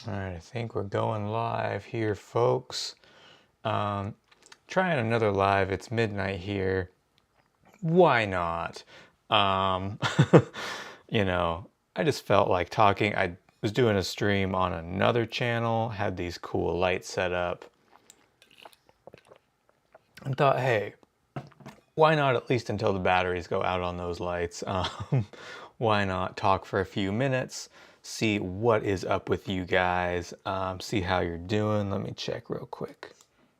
All right, I think we're going live here, folks. Trying another live. It's midnight here. Why not? Um, you know, I just felt like talking. I was doing a stream on another channel, had these cool lights set up, and thought, hey, why not at least until the batteries go out on those lights? Why not talk for a few minutes, see what is up with you guys, see how you're doing. Let me check real quick.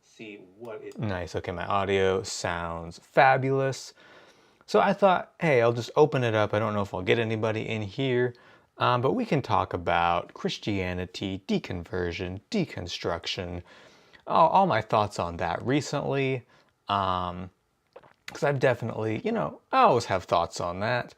See what is nice. Okay, my audio sounds fabulous. So I thought, hey, I'll just open it up. I don't know if I'll get anybody in here, but we can talk about Christianity, deconversion, deconstruction, all my thoughts on that recently. Because I've definitely, I always have thoughts on that.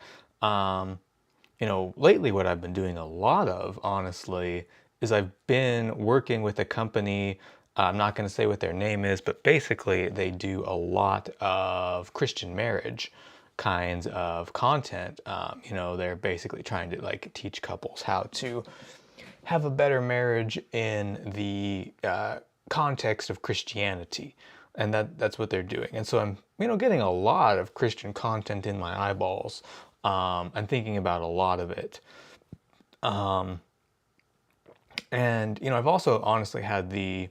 Lately what I've been doing a lot of, honestly, is I've been working with a company. I'm not going to say what their name is, but basically they do a lot of Christian marriage kinds of content. They're basically trying to like teach couples how to have a better marriage in the context of Christianity. And that's what they're doing. And so I'm, getting a lot of Christian content in my eyeballs. I'm thinking about a lot of it. And I've also honestly had the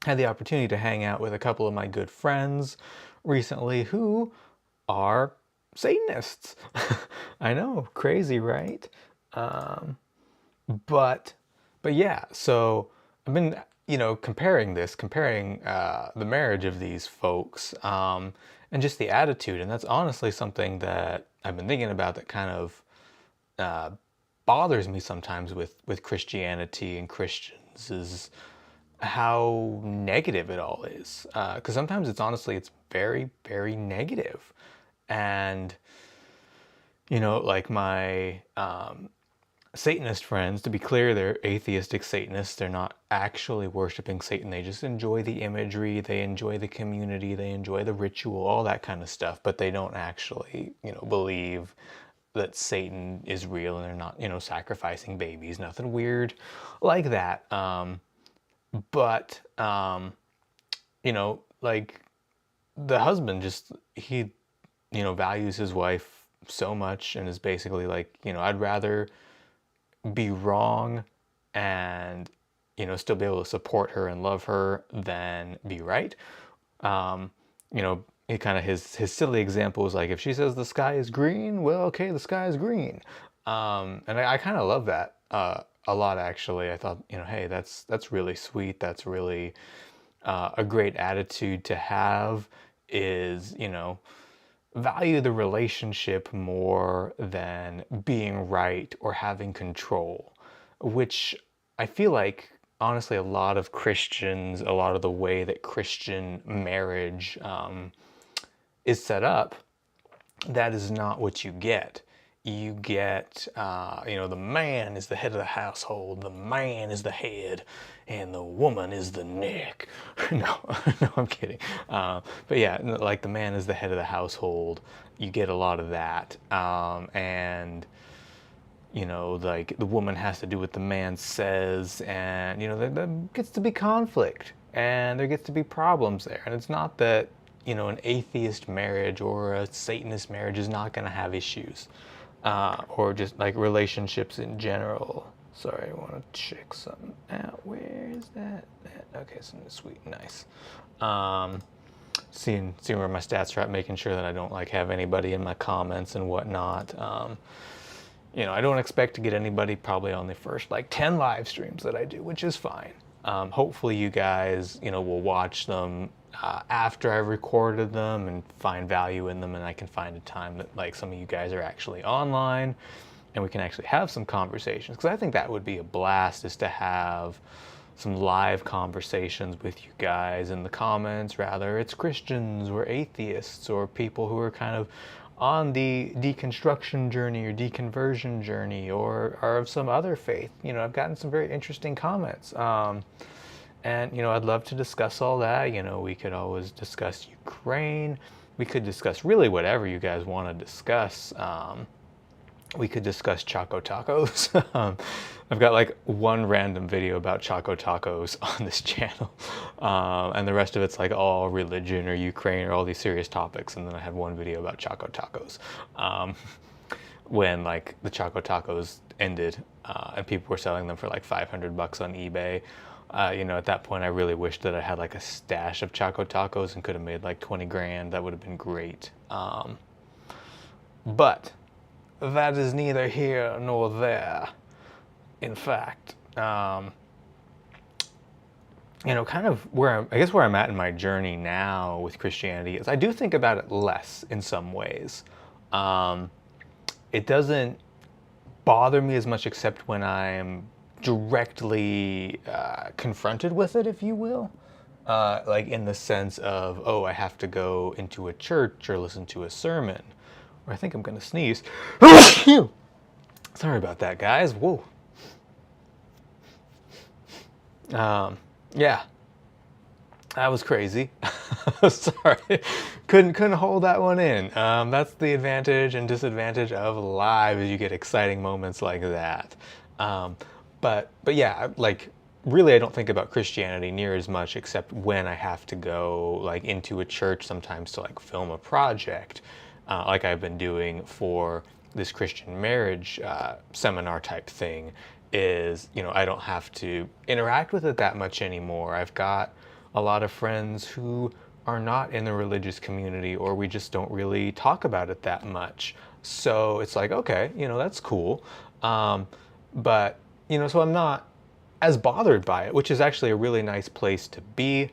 opportunity to hang out with a couple of my good friends recently who are Satanists. I know, crazy, right? But yeah, so I've been, comparing the marriage of these folks, and just the attitude. And that's honestly something that I've been thinking about that kind of bothers me sometimes with Christianity and Christians is how negative it all is. Because sometimes it's very, very negative. And, like my Satanist friends, to be clear, they're atheistic Satanists. They're not actually worshiping Satan. They just enjoy the imagery, they enjoy the community, they enjoy the ritual, all that kind of stuff. But they don't actually, believe that Satan is real, and they're not, sacrificing babies, nothing weird like that. But like the husband just, he, values his wife so much and is basically like, I'd rather be wrong and still be able to support her and love her than be right. He kind of his silly example is like, if she says the sky is green, well, okay, the sky is green. And I kind of love that a lot, actually. I thought, hey, that's really sweet. That's really a great attitude to have, is value the relationship more than being right or having control, which I feel like, honestly, a lot of Christians, a lot of the way that Christian marriage is set up, that is not what you get. You get, the man is the head of the household, the man is the head, and the woman is the neck. No, no, I'm kidding. But yeah, like the man is the head of the household. You get a lot of that. And, like the woman has to do what the man says, and, there gets to be conflict, and there gets to be problems there. And it's not that, an atheist marriage or a Satanist marriage is not going to have issues. Or just like relationships in general. Sorry, I want to check something out. Where is that? Okay, something sweet, nice. Seeing where my stats are at, making sure that I don't like have anybody in my comments and whatnot. I don't expect to get anybody probably on the first like 10 live streams that I do, which is fine. Hopefully you guys, will watch them after I've recorded them and find value in them, and I can find a time that like some of you guys are actually online and we can actually have some conversations, because I think that would be a blast, is to have some live conversations with you guys in the comments, rather it's Christians or atheists or people who are kind of on the deconstruction journey or deconversion journey, or are of some other faith. I've gotten some very interesting comments. And, I'd love to discuss all that. We could always discuss Ukraine. We could discuss really whatever you guys want to discuss. we could discuss Choco Tacos. I've got like one random video about Choco Tacos on this channel, and the rest of it's like all religion or Ukraine or all these serious topics. And then I have one video about Choco Tacos, when like the Choco Tacos ended, and people were selling them for like $500 on eBay. At that point, I really wished that I had like a stash of Choco Tacos and could have made like 20 grand. That would have been great. But that is neither here nor there. In fact, kind of where where I'm at in my journey now with Christianity is I do think about it less in some ways. It doesn't bother me as much, except when I'm directly confronted with it, if you will. Like in the sense of, oh, I have to go into a church or listen to a sermon. Or I think I'm gonna sneeze. Sorry about that, guys. Whoa. Yeah, that was crazy. Sorry, couldn't hold that one in. That's the advantage and disadvantage of live, is you get exciting moments like that. But yeah, like really, I don't think about Christianity near as much, except when I have to go like into a church sometimes to like film a project, like I've been doing for this Christian marriage seminar type thing. Is, I don't have to interact with it that much anymore. I've got a lot of friends who are not in the religious community, or we just don't really talk about it that much. So it's like, okay, that's cool. But, so I'm not as bothered by it, which is actually a really nice place to be,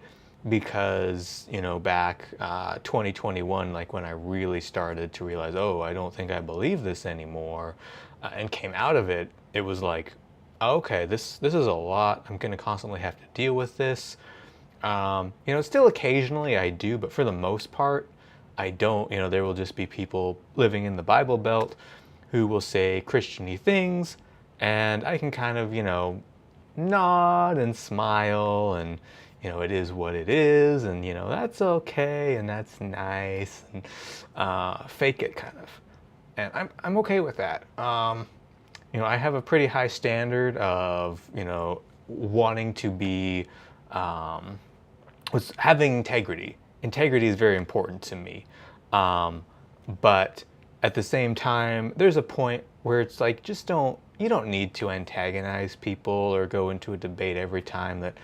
because, back 2021, like when I really started to realize, oh, I don't think I believe this anymore, and came out of it, it was like, okay, this is a lot. I'm going to constantly have to deal with this. Still occasionally I do, but for the most part, I don't. There will just be people living in the Bible Belt who will say Christian-y things, and I can kind of, nod and smile, and, it is what it is, and, that's okay, and that's nice, and fake it kind of. And I'm okay with that. I have a pretty high standard of, wanting to be, having integrity. Integrity is very important to me. But at the same time, there's a point where it's like, you don't need to antagonize people or go into a debate every time that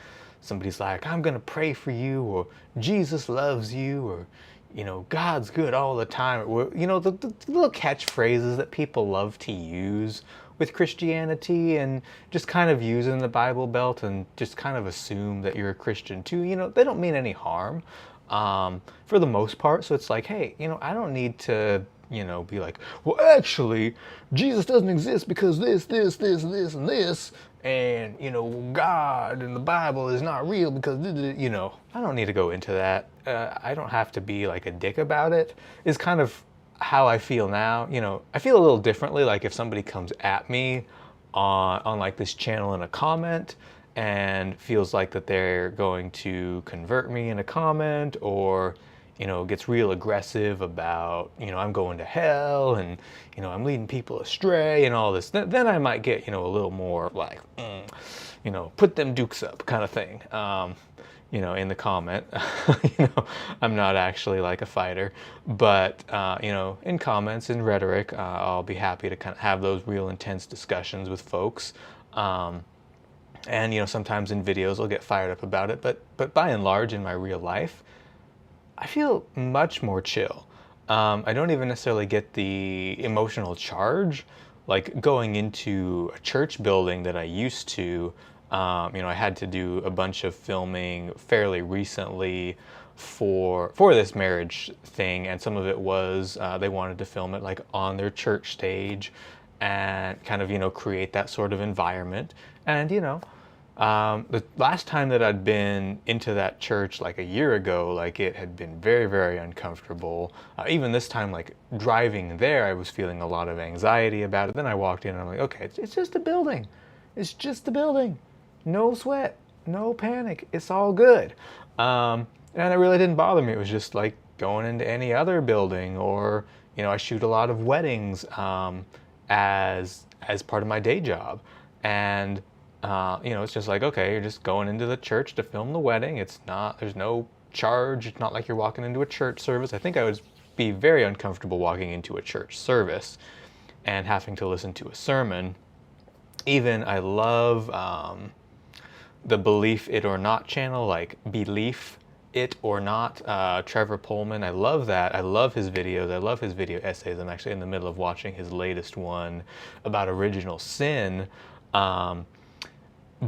somebody's like, I'm going to pray for you, or Jesus loves you, or, God's good all the time. Or, the little catchphrases that people love to use with Christianity, and just kind of use in the Bible Belt and just kind of assume that you're a Christian too. They don't mean any harm for the most part. So it's like, hey, I don't need to, be like, well, actually, Jesus doesn't exist because this, and this, and, God and the Bible is not real because, I don't need to go into that. I don't have to be like a dick about it, is kind of how I feel now. I feel a little differently, like if somebody comes at me on like this channel in a comment and feels like that they're going to convert me in a comment, or gets real aggressive about, I'm going to hell, and, I'm leading people astray and all this, then I might get, a little more like, put them dukes up kind of thing. In the comment. I'm not actually like a fighter, but, in comments, in rhetoric, I'll be happy to kind of have those real intense discussions with folks. And, sometimes in videos I'll get fired up about it, but by and large in my real life, I feel much more chill. I don't even necessarily get the emotional charge, like going into a church building that I used to. I had to do a bunch of filming fairly recently for this marriage thing, and some of it was they wanted to film it like on their church stage and kind of create that sort of environment. And the last time that I'd been into that church like a year ago, like it had been very, very uncomfortable. Even this time, like driving there, I was feeling a lot of anxiety about it. Then I walked in and I'm like, okay, it's just a building. It's just a building. No sweat, no panic. It's all good. And it really didn't bother me. It was just like going into any other building, or, I shoot a lot of weddings as part of my day job. And it's just like, okay, you're just going into the church to film the wedding. There's no charge. It's not like you're walking into a church service. I think I would be very uncomfortable walking into a church service and having to listen to a sermon. Even I love the Believe It or Not channel, like Belief It or Not, Trevor Pullman. I love that. I love his videos. I love his video essays. I'm actually in the middle of watching his latest one about original sin.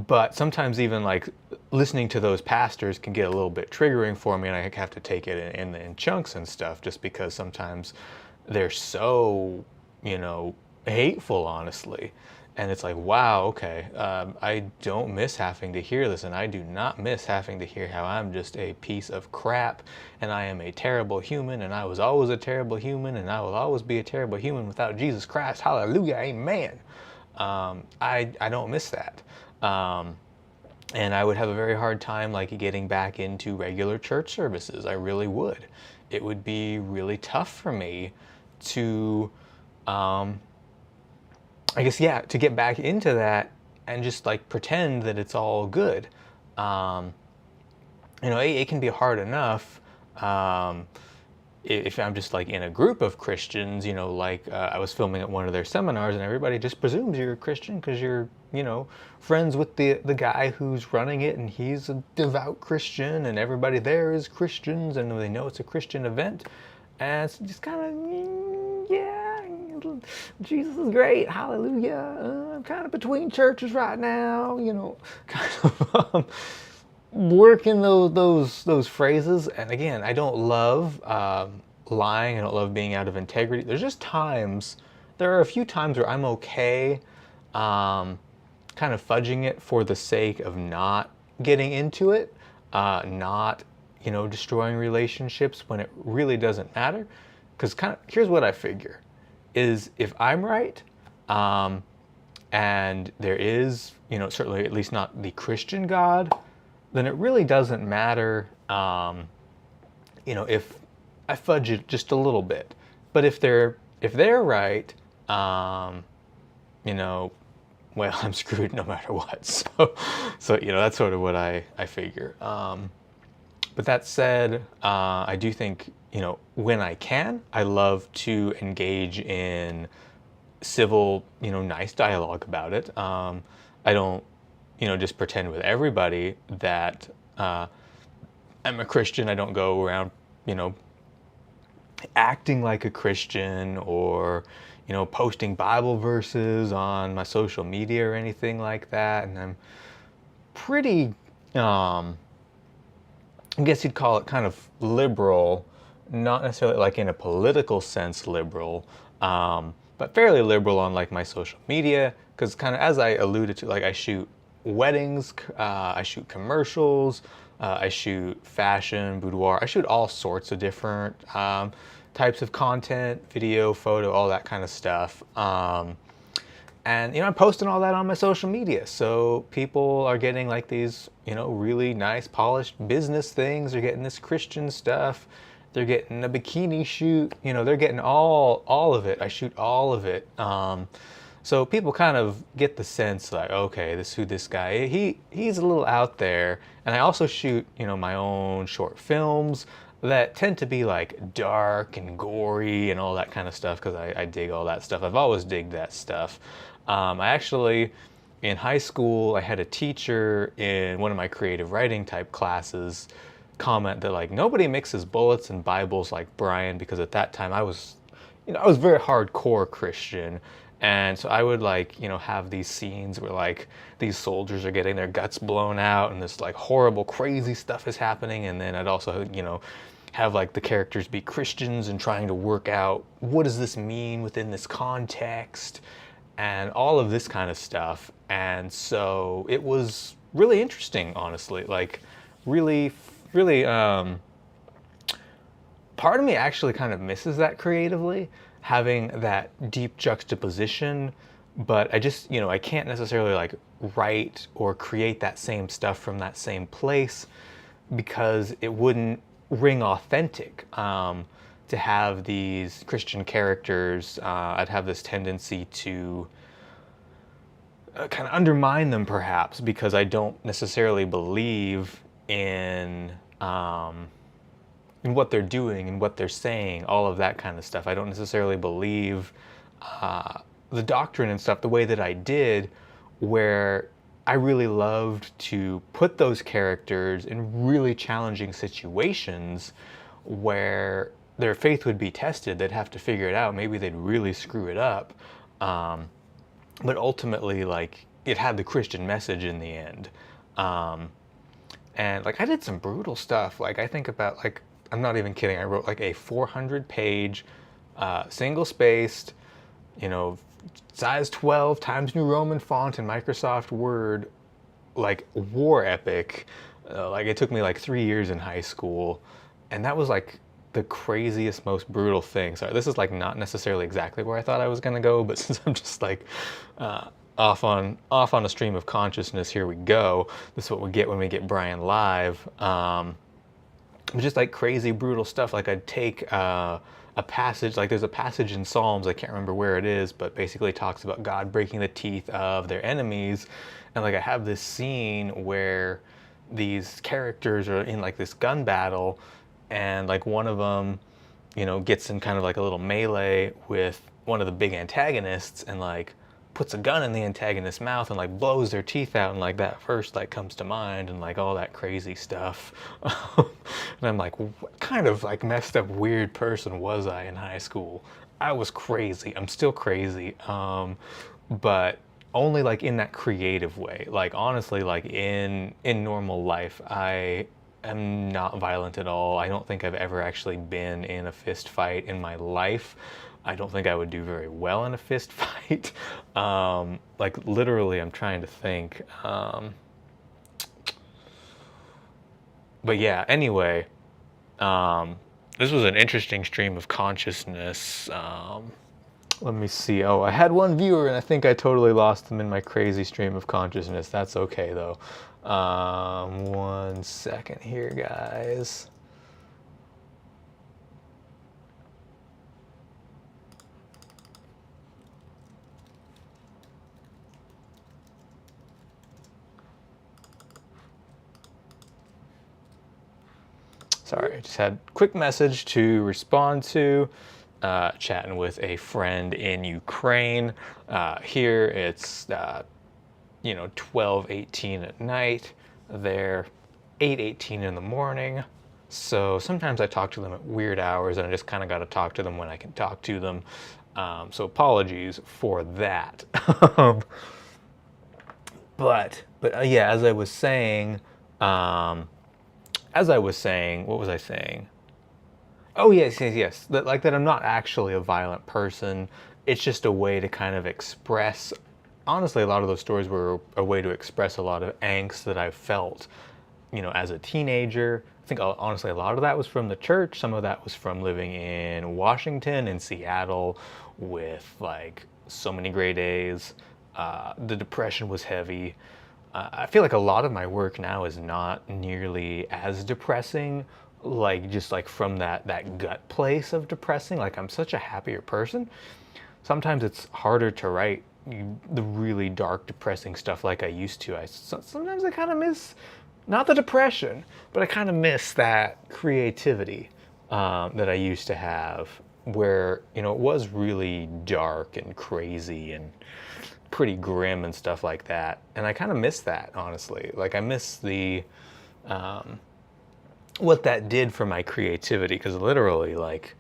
But sometimes even like listening to those pastors can get a little bit triggering for me, and I have to take it in chunks and stuff, just because sometimes they're so, hateful, honestly. And it's like, wow, okay, I don't miss having to hear this, and I do not miss having to hear how I'm just a piece of crap, and I am a terrible human, and I was always a terrible human, and I will always be a terrible human without Jesus Christ. Hallelujah, amen. I don't miss that. And I would have a very hard time like getting back into regular church services. I really would. It would be really tough for me to, to get back into that and just like pretend that it's all good. It can be hard enough if I'm just like in a group of Christians, I was filming at one of their seminars, and everybody just presumes you're a Christian because you're, friends with the guy who's running it, and he's a devout Christian, and everybody there is Christians, and they know it's a Christian event. And it's just kind of, yeah, Jesus is great, hallelujah. I'm kind of between churches right now, kind of working those phrases. And again, I don't love lying. I don't love being out of integrity. There are a few times where I'm okay kind of fudging it for the sake of not getting into it, not destroying relationships when it really doesn't matter. Because here's what I figure is, if I'm right, and there is certainly at least not the Christian God, then it really doesn't matter, if I fudge it just a little bit. But if they're right, well, I'm screwed no matter what. So that's sort of what I figure. But that said, I do think, when I can, I love to engage in civil, nice dialogue about it. I don't, just pretend with everybody that I'm a Christian. I don't go around, acting like a Christian, or posting Bible verses on my social media or anything like that. And I'm pretty, I guess you'd call it kind of liberal, not necessarily like in a political sense liberal, but fairly liberal on like my social media, because kind of, as I alluded to, like I shoot weddings, I shoot commercials, I shoot fashion, boudoir, I shoot all sorts of different types of content, video, photo, all that kind of stuff. And I'm posting all that on my social media, so people are getting like these, really nice polished business things. They're getting this Christian stuff. They're getting a bikini shoot. They're getting all of it. I shoot all of it. So people kind of get the sense like, okay, this is who this guy is. He's a little out there. And I also shoot, my own short films that tend to be like dark and gory and all that kind of stuff, because I dig all that stuff. I've always digged that stuff. I actually, in high school, I had a teacher in one of my creative writing type classes comment that like, nobody mixes bullets and Bibles like Brian, because at that time I was very hardcore Christian. And so I would like, have these scenes where like these soldiers are getting their guts blown out and this like horrible, crazy stuff is happening. And then I'd also, have like the characters be Christians and trying to work out, what does this mean within this context, and all of this kind of stuff. And so it was really interesting, honestly, like really, really, part of me actually kind of misses that creatively, having that deep juxtaposition, but I just, I can't necessarily like write or create that same stuff from that same place, because it wouldn't ring authentic. to have these Christian characters, I'd have this tendency to kind of undermine them perhaps because I don't necessarily believe in what they're doing and what they're saying, all of that kind of stuff. I don't necessarily believe the doctrine and stuff the way that I did, where I really loved to put those characters in really challenging situations where their faith would be tested. They'd have to figure it out. Maybe they'd really screw it up. But ultimately, like, it had the Christian message in the end. And like, I did some brutal stuff. Like, I think about, like, I'm not even kidding. I wrote like a 400-page, single-spaced, size 12 Times New Roman font in Microsoft Word, like, war epic. Like, it took me like 3 years in high school, and that was like the craziest, most brutal thing. Sorry, this is like not necessarily exactly where I thought I was gonna go, but since I'm just like off on a stream of consciousness, here we go. This is what we get when we get Brian live. Just like crazy, brutal stuff. Like, I'd take a passage, like there's a passage in Psalms, I can't remember where it is, but basically talks about God breaking the teeth of their enemies. And like, I have this scene where these characters are in like this gun battle, and like one of them, gets in kind of like a little melee with one of the big antagonists, and like puts a gun in the antagonist's mouth and like blows their teeth out, and like that first like comes to mind, and like all that crazy stuff. And I'm like, what kind of like messed up weird person was I in high school? I was crazy. I'm still crazy. But only like in that creative way. Like, honestly, like in normal life, I am not violent at all. I don't think I've ever actually been in a fist fight in my life. I don't think I would do very well in a fist fight. Like, literally, I'm trying to think. But yeah, anyway, this was an interesting stream of consciousness. Let me see. Oh, I had one viewer, and I think I totally lost them in my crazy stream of consciousness. That's okay, though. 1 second here, guys. Sorry, I just had a quick message to respond to. Chatting with a friend in Ukraine. Here it's 12:18 at night. They're 8:18 in the morning. So sometimes I talk to them at weird hours, and I just kind of got to talk to them when I can talk to them. So apologies for that. But yeah, as I was saying, what was I saying? Oh, yes. That I'm not actually a violent person. It's just a way to kind of express. Honestly, a lot of those stories were a way to express a lot of angst that I felt, as a teenager. I think honestly a lot of that was from the church. Some of that was from living in Washington and Seattle with like so many grade A's. The depression was heavy. I feel like a lot of my work now is not nearly as depressing, like just like from that gut place of depressing. Like, I'm such a happier person. Sometimes it's harder to write the really dark, depressing stuff like I used to. Sometimes I kind of miss, not the depression, but I kind of miss that creativity that I used to have, where it was really dark and crazy and pretty grim and stuff like that. And I kind of miss that, honestly. Like, I miss the what that did for my creativity, because literally, like,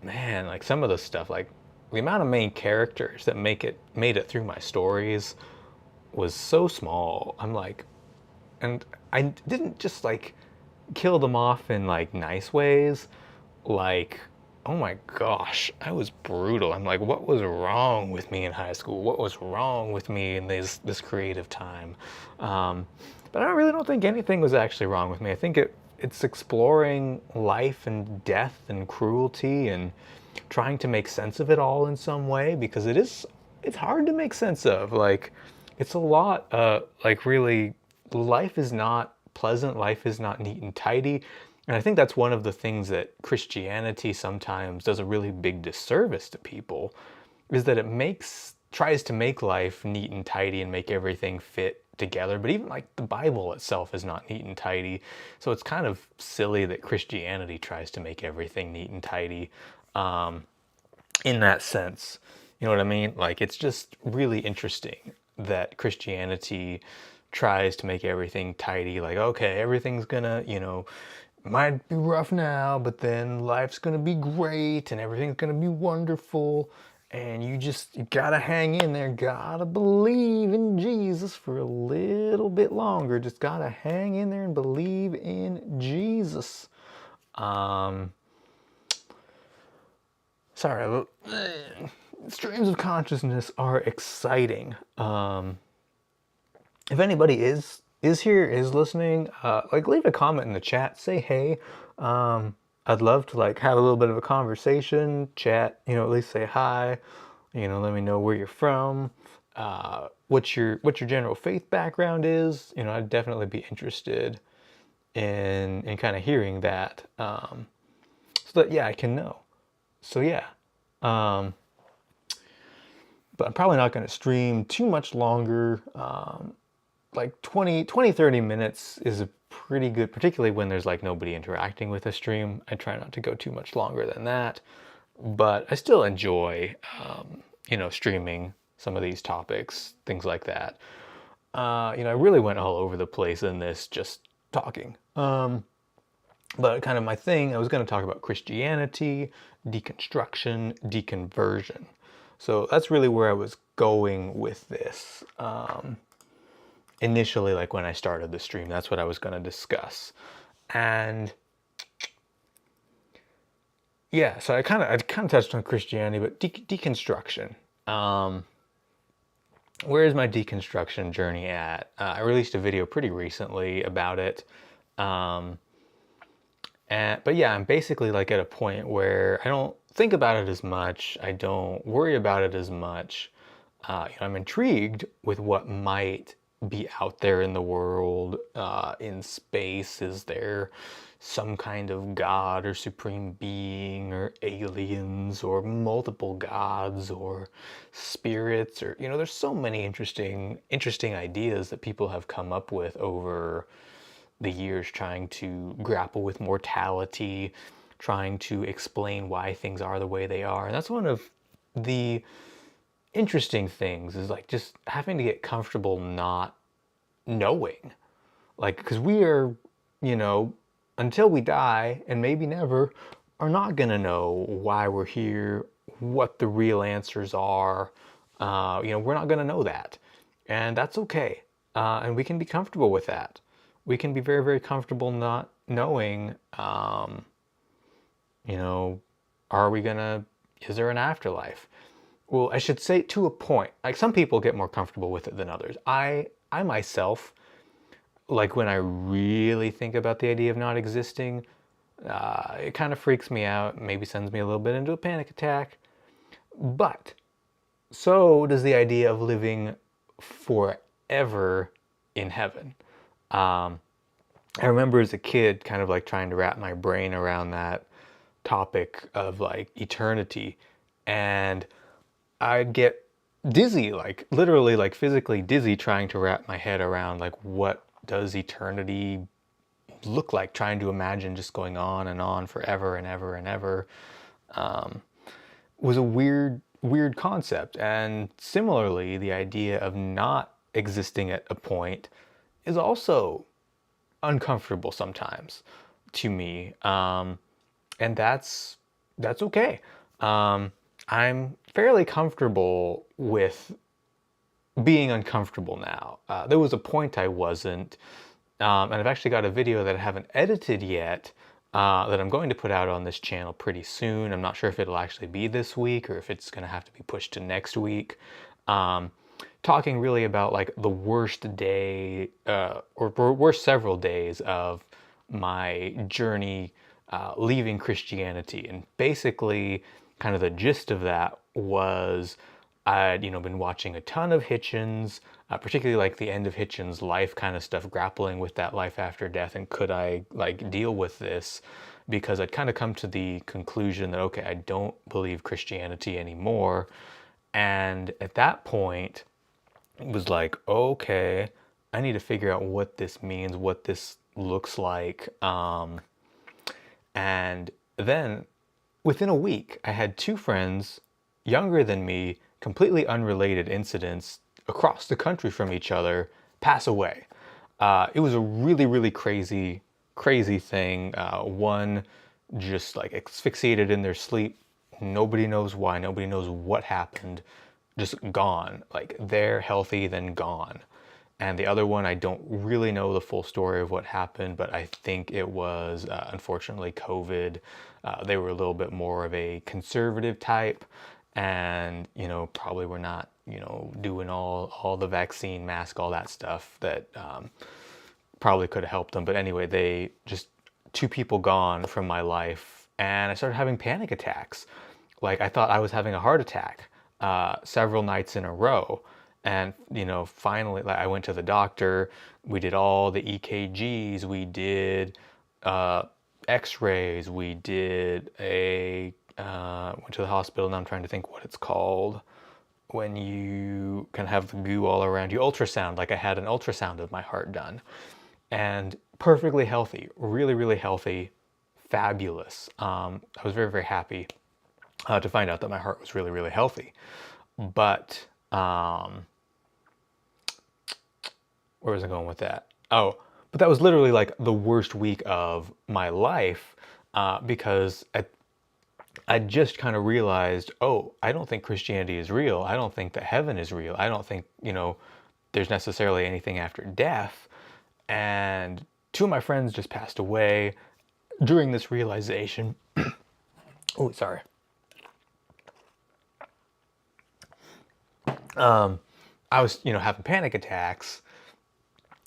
man, like some of the stuff, like the amount of main characters that made it through my stories was so small. I'm like, and I didn't just like kill them off in like nice ways. Like, oh my gosh, I was brutal. I'm like, what was wrong with me in high school? What was wrong with me in this creative time? But I really don't think anything was actually wrong with me. I think it's exploring life and death and cruelty and trying to make sense of it all in some way, because it's hard to make sense of. Like, it's a lot, like, really, life is not pleasant. Life is not neat and tidy. And I think that's one of the things that Christianity sometimes does a really big disservice to people, is that it tries to make life neat and tidy and make everything fit together. But even like the Bible itself is not neat and tidy. So it's kind of silly that Christianity tries to make everything neat and tidy in that sense. You know what I mean? Like, it's just really interesting that Christianity tries to make everything tidy. Like, okay, everything's gonna, might be rough now, but then life's gonna be great and everything's gonna be wonderful. And you gotta hang in there, gotta believe in Jesus for a little bit longer. Just gotta hang in there and believe in Jesus. Sorry, streams of consciousness are exciting. If anybody is here, is listening, like, leave a comment in the chat, say hey. I'd love to like have a little bit of a conversation, chat, at least say hi, let me know where you're from, what your general faith background is. I'd definitely be interested in kind of hearing that, so that, yeah, I can know. So yeah, but I'm probably not going to stream too much longer. Like 30 minutes is a pretty good, particularly when there's like nobody interacting with the stream. I try not to go too much longer than that, but I still enjoy, streaming some of these topics, things like that. I really went all over the place in this, just talking. But kind of my thing, I was going to talk about Christianity, deconstruction, deconversion. So that's really where I was going with this. Initially, like when I started the stream, that's what I was going to discuss. And yeah, so I kind of touched on Christianity, but deconstruction. Where is my deconstruction journey at? I released a video pretty recently about it. But yeah, I'm basically like at a point where I don't think about it as much. I don't worry about it as much. I'm intrigued with what might be out there in the world, in space. Is there some kind of God or supreme being or aliens or multiple gods or spirits, or there's so many interesting ideas that people have come up with over the years, trying to grapple with mortality, trying to explain why things are the way they are. And that's one of the interesting things, is like just having to get comfortable not knowing, like, because we are, until we die, and maybe never, are not gonna know why we're here, what the real answers are. We're not gonna know that, and that's okay. And we can be comfortable with that. We can be very, very comfortable not knowing. Are we gonna? Is there an afterlife? Well, I should say, to a point. Like, some people get more comfortable with it than others. I myself, like, when I really think about the idea of not existing, it kind of freaks me out, maybe sends me a little bit into a panic attack. But so does the idea of living forever in heaven. I remember as a kid kind of like trying to wrap my brain around that topic of like eternity, and I'd get dizzy, like literally, like physically dizzy, trying to wrap my head around like, what does eternity look like, trying to imagine just going on and on forever and ever and ever. Was a weird concept. And similarly, the idea of not existing at a point is also uncomfortable sometimes to me, and that's okay. I'm fairly comfortable with being uncomfortable now. There was a point I wasn't, and I've actually got a video that I haven't edited yet, that I'm going to put out on this channel pretty soon. I'm not sure if it'll actually be this week or if it's going to have to be pushed to next week. Talking really about like the worst day, or worst several days of my journey, leaving Christianity. And basically, kind of the gist of that was, I'd, been watching a ton of Hitchens, particularly like the end of Hitchens' life kind of stuff, grappling with that life after death, and could I like deal with this? Because I'd kind of come to the conclusion that, okay, I don't believe Christianity anymore. And at that point, it was like, okay, I need to figure out what this means, what this looks like. And then within a week, I had two friends younger than me, completely unrelated incidents across the country from each other, pass away. It was a really, really crazy, crazy thing. One just like asphyxiated in their sleep. Nobody knows why. Nobody knows what happened. Just gone. Like they're healthy, then gone. And the other one, I don't really know the full story of what happened, but I think it was unfortunately COVID. They were a little bit more of a conservative type, and probably were not doing all the vaccine, mask, all that stuff that probably could have helped them. But anyway, they just two people gone from my life, and I started having panic attacks. Like I thought I was having a heart attack several nights in a row. And, finally, like, I went to the doctor. We did all the EKGs. We did X-rays. We did went to the hospital. Now I'm trying to think what it's called. When you can have the goo all around you. Ultrasound. Like I had an ultrasound of my heart done. And perfectly healthy. Really, really healthy. Fabulous. I was very, very happy to find out that my heart was really, really healthy. But where was I going with that? Oh, but that was literally like the worst week of my life because I just kind of realized, oh, I don't think Christianity is real. I don't think that heaven is real. I don't think, there's necessarily anything after death. And two of my friends just passed away during this realization. Oh, sorry. I was, having panic attacks.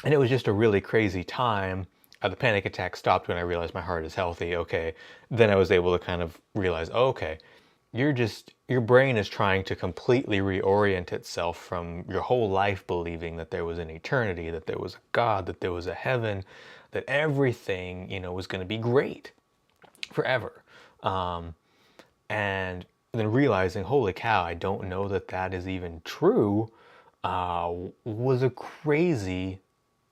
And it was just a really crazy time. The panic attack stopped when I realized my heart is healthy. Okay. Then I was able to kind of realize, oh, okay, your brain is trying to completely reorient itself from your whole life believing that there was an eternity, that there was a God, that there was a heaven, that everything, was going to be great forever. And then realizing, holy cow, I don't know that that is even true, was a crazy,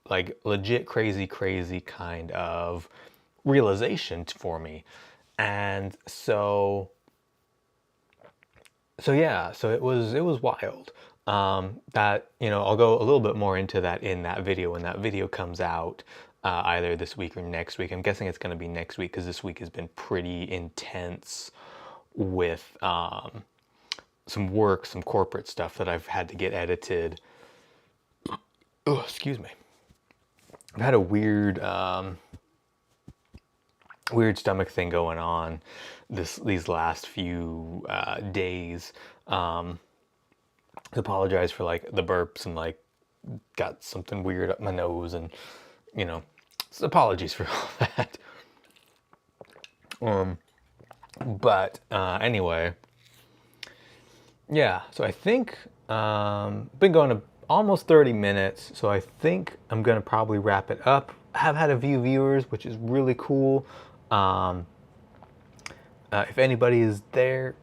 like legit crazy kind of realization for me. And so yeah, so it was wild. That, I'll go a little bit more into that in that video when that video comes out, either this week or next week. I'm guessing it's going to be next week because this week has been pretty intense with some work, some corporate stuff that I've had to get edited. Oh, excuse me. I've had a weird stomach thing going on these last few days. Apologize for like the burps and like got something weird up my nose and apologies for all that. But anyway, yeah. So I think been going to almost 30 minutes, so I think I'm gonna probably wrap it up. I have had a few viewers, which is really cool. If anybody is there,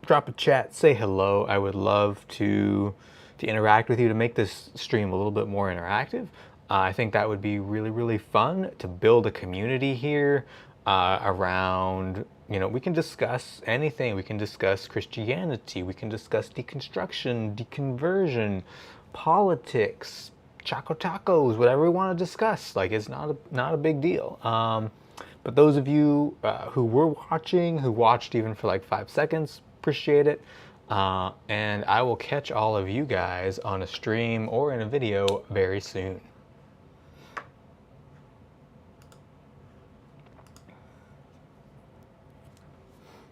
drop a chat, say hello. I would love to interact with you, to make this stream a little bit more interactive. I think that would be really, really fun to build a community here around, we can discuss anything. We can discuss Christianity. We can discuss deconstruction, deconversion, politics, tacos, whatever we want to discuss. Like, it's not a big deal. But those of you who were watching, who watched even for like 5 seconds, appreciate it. And I will catch all of you guys on a stream or in a video very soon.